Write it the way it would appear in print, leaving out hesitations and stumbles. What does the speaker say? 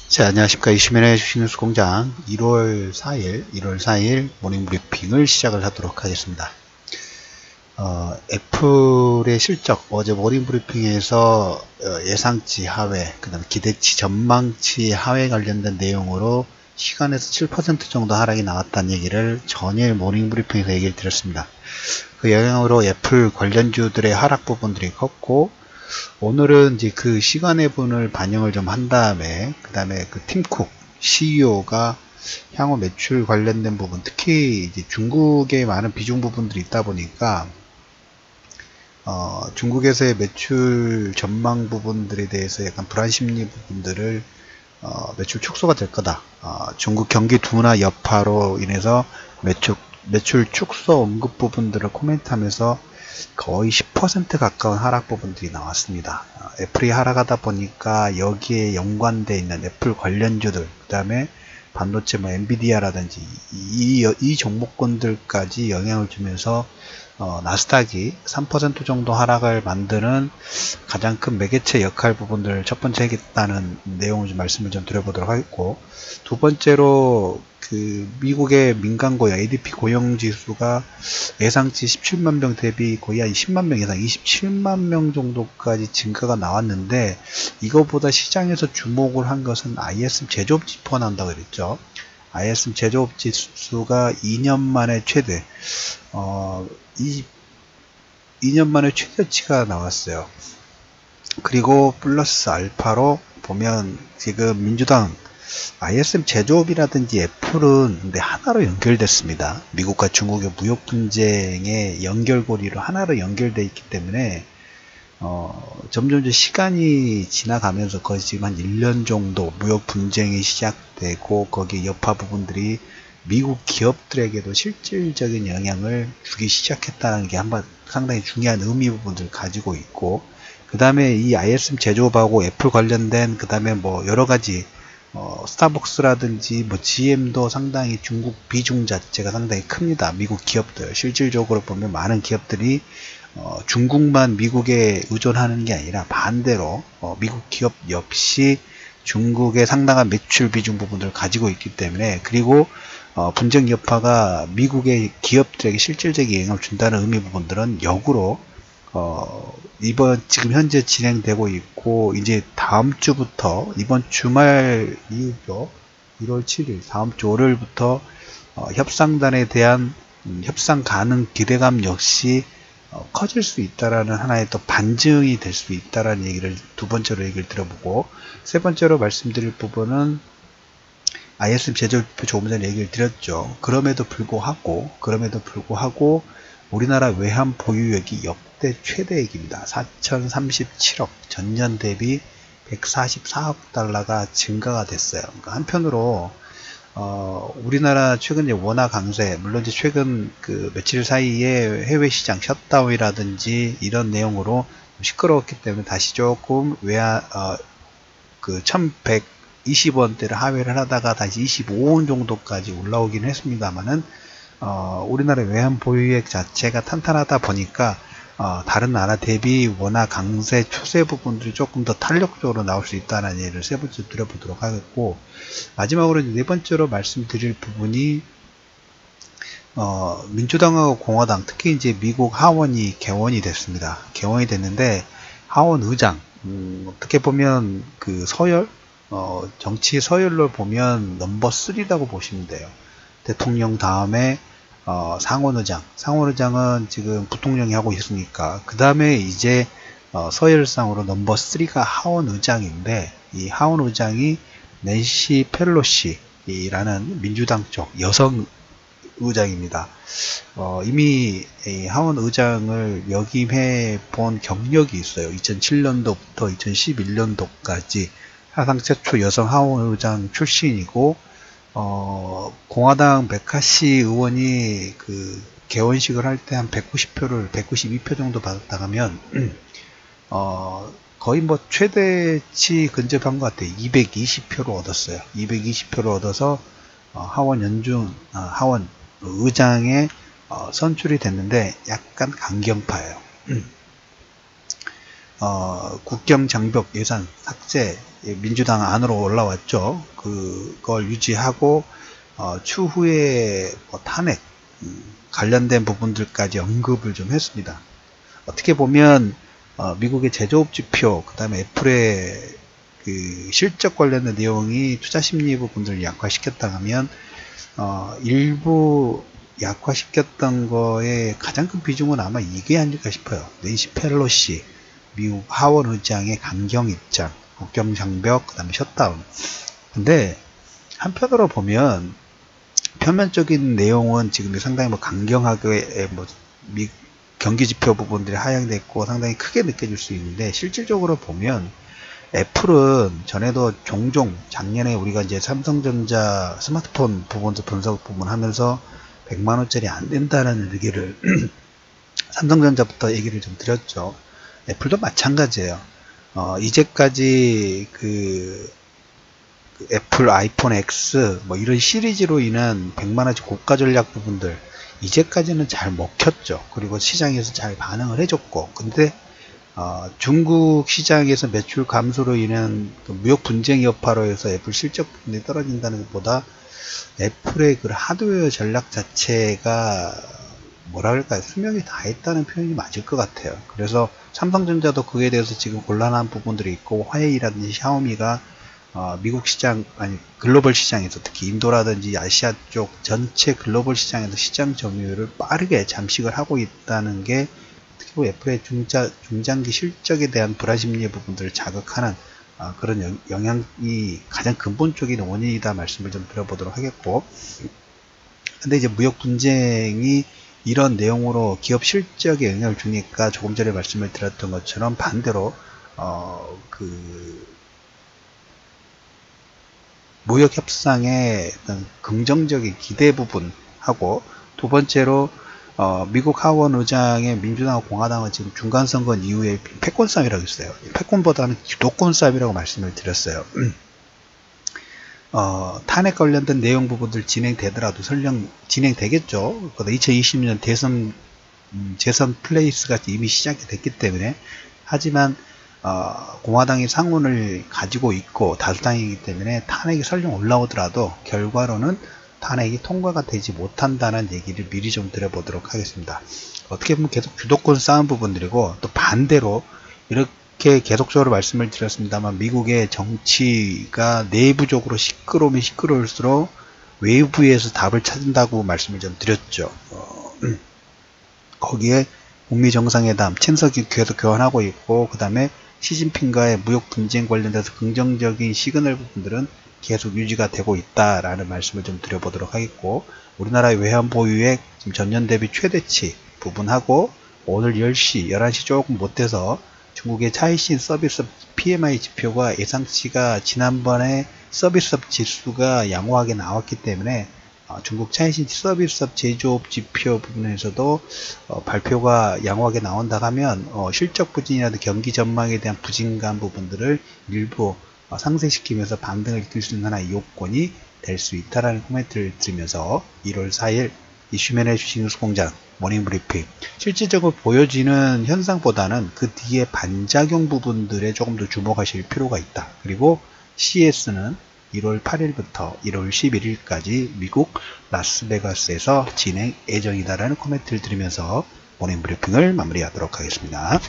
자, 안녕하십니까. 이시민의 주식뉴스 공장 1월 4일 모닝 브리핑을 시작을 하도록 하겠습니다. 애플의 실적, 어제 모닝 브리핑에서 예상치 하회, 그 다음에 기대치, 전망치 하회 관련된 내용으로 시간에서 7% 정도 하락이 나왔다는 얘기를 전일 모닝 브리핑에서 얘기를 드렸습니다. 그 영향으로 애플 관련주들의 하락 부분들이 컸고, 오늘은 이제 그 시간의 분을 반영을 좀 한 다음에, 그 다음에 그 팀쿡 CEO가 향후 매출 관련된 부분, 특히 이제 중국에 많은 비중 부분들이 있다 보니까, 중국에서의 매출 전망 부분들에 대해서 약간 불안 심리 부분들을 매출 축소가 될 거다. 중국 경기 둔화 여파로 인해서 매출 축소 언급 부분들을 코멘트하면서 거의 10% 가까운 하락 부분들이 나왔습니다. 애플이 하락하다 보니까 여기에 연관되어 있는 애플 관련주들, 그 다음에 반도체 엔비디아라든지 이 종목군들까지 영향을 주면서 나스닥이 3% 정도 하락을 만드는 가장 큰 매개체 역할 부분들을 첫 번째 하겠다는 내용을 좀 말씀을 좀 드려보도록 하겠고, 두 번째로 그 미국의 민간 고용 ADP 고용 지수가 예상치 17만 명 대비 거의 한 10만 명 이상 27만 명 정도까지 증가가 나왔는데, 이거보다 시장에서 주목을 한 것은 ISM 제조업 지표가 나온다고 그랬죠. ISM 제조업 지수가 2년 만에 최대 2년 만에 최대치가 나왔어요. 그리고 플러스 알파로 보면 지금 민주당 ISM 제조업이라든지 애플은 근데 하나로 연결됐습니다. 미국과 중국의 무역 분쟁의 연결고리로 하나로 연결되어 있기 때문에 점점 이제 시간이 지나가면서 거의 지금 한 1년 정도 무역 분쟁이 시작되고 거기에 여파 부분들이 미국 기업들에게도 실질적인 영향을 주기 시작했다는 게 한번 상당히 중요한 의미 부분들을 가지고 있고, 그 다음에 이 ISM 제조업하고 애플 관련된 그 다음에 뭐 여러가지 스타벅스라든지 뭐 GM도 상당히 중국 비중 자체가 상당히 큽니다. 미국 기업들 실질적으로 보면 많은 기업들이 중국만 미국에 의존하는 게 아니라 반대로 미국 기업 역시 중국의 상당한 매출 비중 부분들을 가지고 있기 때문에, 그리고 분쟁 여파가 미국의 기업들에게 실질적인 영향을 준다는 의미 부분들은 역으로 이번 지금 현재 진행되고 있고, 이제 다음 주부터 이번 주말 이후죠, 1월 7일 다음 주 월요일부터 협상단에 대한 협상 가능 기대감 역시 커질 수 있다라는 하나의 또 반증이 될 수 있다라는 얘기를 두 번째로 얘기를 들어보고, 세 번째로 말씀드릴 부분은 ISM 제조표 조금 전에 얘기를 드렸죠. 그럼에도 불구하고 우리나라 외환 보유액이 역대 최대액입니다. 4,037억, 전년 대비 144억 달러가 증가가 됐어요. 그러니까 한편으로 우리나라 최근 이제 원화 강세, 물론 이제 최근 그 며칠 사이에 해외 시장 셧다운이라든지 이런 내용으로 시끄러웠기 때문에 다시 조금 그 1,120원대를 하회를 하다가 다시 25원 정도까지 올라오긴 했습니다만은 우리나라 외환 보유액 자체가 탄탄하다 보니까 다른 나라 대비 원화 강세 추세 부분들이 조금 더 탄력적으로 나올 수 있다는 예를 세 번째 드려보도록 하겠고, 마지막으로 네 번째로 말씀드릴 부분이 민주당하고 공화당, 특히 이제 미국 하원이 개원이 됐습니다. 개원이 됐는데 하원 의장, 어떻게 보면 그 서열, 정치 서열로 보면 넘버 3라고 보시면 돼요. 대통령 다음에 상원의장은 지금 부통령이 하고 있으니까 그 다음에 이제 서열상으로 넘버 3가 하원의장인데, 이 하원의장이 낸시 펠로시라는 민주당 쪽 여성 의장입니다. 이미 하원의장을 역임해 본 경력이 있어요. 2007년도부터 2011년도까지 사상 최초 여성 하원의장 출신이고, 공화당 메카시 의원이 그 개원식을 할 때 한 192표 정도 받았다가면 거의 뭐 최대치 근접한 것 같아요. 220표를 얻었어요. 220표를 얻어서 하원 의장에 선출이 됐는데 약간 강경파예요. 국경 장벽 예산 삭제 민주당 안으로 올라왔죠. 그걸 유지하고 추후에 탄핵 관련된 부분들까지 언급을 좀 했습니다. 어떻게 보면 미국의 제조업 지표, 그 다음에 애플의 그 실적 관련된 내용이 투자 심리 부분들을 약화시켰다 하면 일부 약화시켰던 거에 가장 큰 비중은 아마 이게 아닐까 싶어요. 낸시 펠로시 미국 하원 의장의 강경 입장, 국경 장벽, 그 다음에 셧다운. 근데 한편으로 보면 표면적인 내용은 지금 상당히 강경하게 경기 지표 부분들이 하향됐고 상당히 크게 느껴질 수 있는데, 실질적으로 보면 애플은 전에도 종종 작년에 우리가 이제 삼성전자 스마트폰 부분도 분석 부분 하면서 100만원짜리 안 된다는 얘기를 삼성전자부터 얘기를 좀 드렸죠. 애플도 마찬가지예요. 이제까지 그 애플 아이폰 X 이런 시리즈로 인한 100만원짜리 고가 전략 부분들 이제까지는 잘 먹혔죠. 그리고 시장에서 잘 반응을 해줬고, 근데 중국 시장에서 매출 감소로 인한 그 무역 분쟁 여파로 해서 애플 실적 부분이 떨어진다는 것보다 애플의 그 하드웨어 전략 자체가 뭐라 그럴까요? 수명이 다했다는 표현이 맞을 것 같아요. 그래서 삼성전자도 그에 대해서 지금 곤란한 부분들이 있고, 화웨이라든지 샤오미가 미국 시장, 아니 글로벌 시장에서 특히 인도라든지 아시아 쪽 전체 글로벌 시장에서 시장 점유율을 빠르게 잠식을 하고 있다는 게 특히 애플의 중장기 실적에 대한 불안심리 부분들을 자극하는 그런 영향이 가장 근본적인 원인이다 말씀을 좀 드려보도록 하겠고, 근데 이제 무역 분쟁이 이런 내용으로 기업 실적에 영향을 주니까 조금 전에 말씀을 드렸던 것처럼 반대로 무역 협상의 어떤 긍정적인 기대 부분하고, 두 번째로 미국 하원 의장의 민주당과 공화당은 지금 중간 선거 이후에 패권 싸움이라고 했어요. 패권보다는 주도권 싸움이라고 말씀을 드렸어요. 탄핵 관련된 내용 부분들 진행되더라도 설령 진행되겠죠. 2020년 대선 재선 플레이스가 이미 시작이 됐기 때문에. 하지만 공화당이 상원을 가지고 있고 다수당이기 때문에 탄핵이 설령 올라오더라도 결과로는 탄핵이 통과가 되지 못한다는 얘기를 미리 좀 드려보도록 하겠습니다. 어떻게 보면 계속 주도권 싸움 부분들이고, 또 반대로 이렇게 계속적으로 말씀을 드렸습니다만 미국의 정치가 내부적으로 시끄러우면 시끄러울수록 외부에서 답을 찾는다고 말씀을 좀 드렸죠. 거기에 북미 정상회담 친석이 계속 교환하고 있고, 그 다음에 시진핑과의 무역 분쟁 관련돼서 긍정적인 시그널 부분들은 계속 유지가 되고 있다라는 말씀을 좀 드려보도록 하겠고, 우리나라의 외환 보유액 지금 전년 대비 최대치 부분하고, 오늘 10시, 11시 조금 못돼서 중국의 차이신 서비스업 PMI 지표가 예상치가 지난번에 서비스업 지수가 양호하게 나왔기 때문에 중국 차이신 서비스업 제조업 지표 부분에서도 발표가 양호하게 나온다 하면 실적 부진이라도 경기 전망에 대한 부진감 부분들을 일부 상쇄시키면서 반등을 일으킬 수 있는 하나의 요건이 될 수 있다라는 코멘트를 드리면서 1월 4일 이슈맨의 주식뉴스공장 모닝브리핑, 실질적으로 보여지는 현상보다는 그 뒤에 반작용 부분들에 조금 더 주목하실 필요가 있다. 그리고 CS는 1월 8일부터 1월 11일까지 미국 라스베가스에서 진행 예정이다라는 코멘트를 드리면서 모닝브리핑을 마무리하도록 하겠습니다.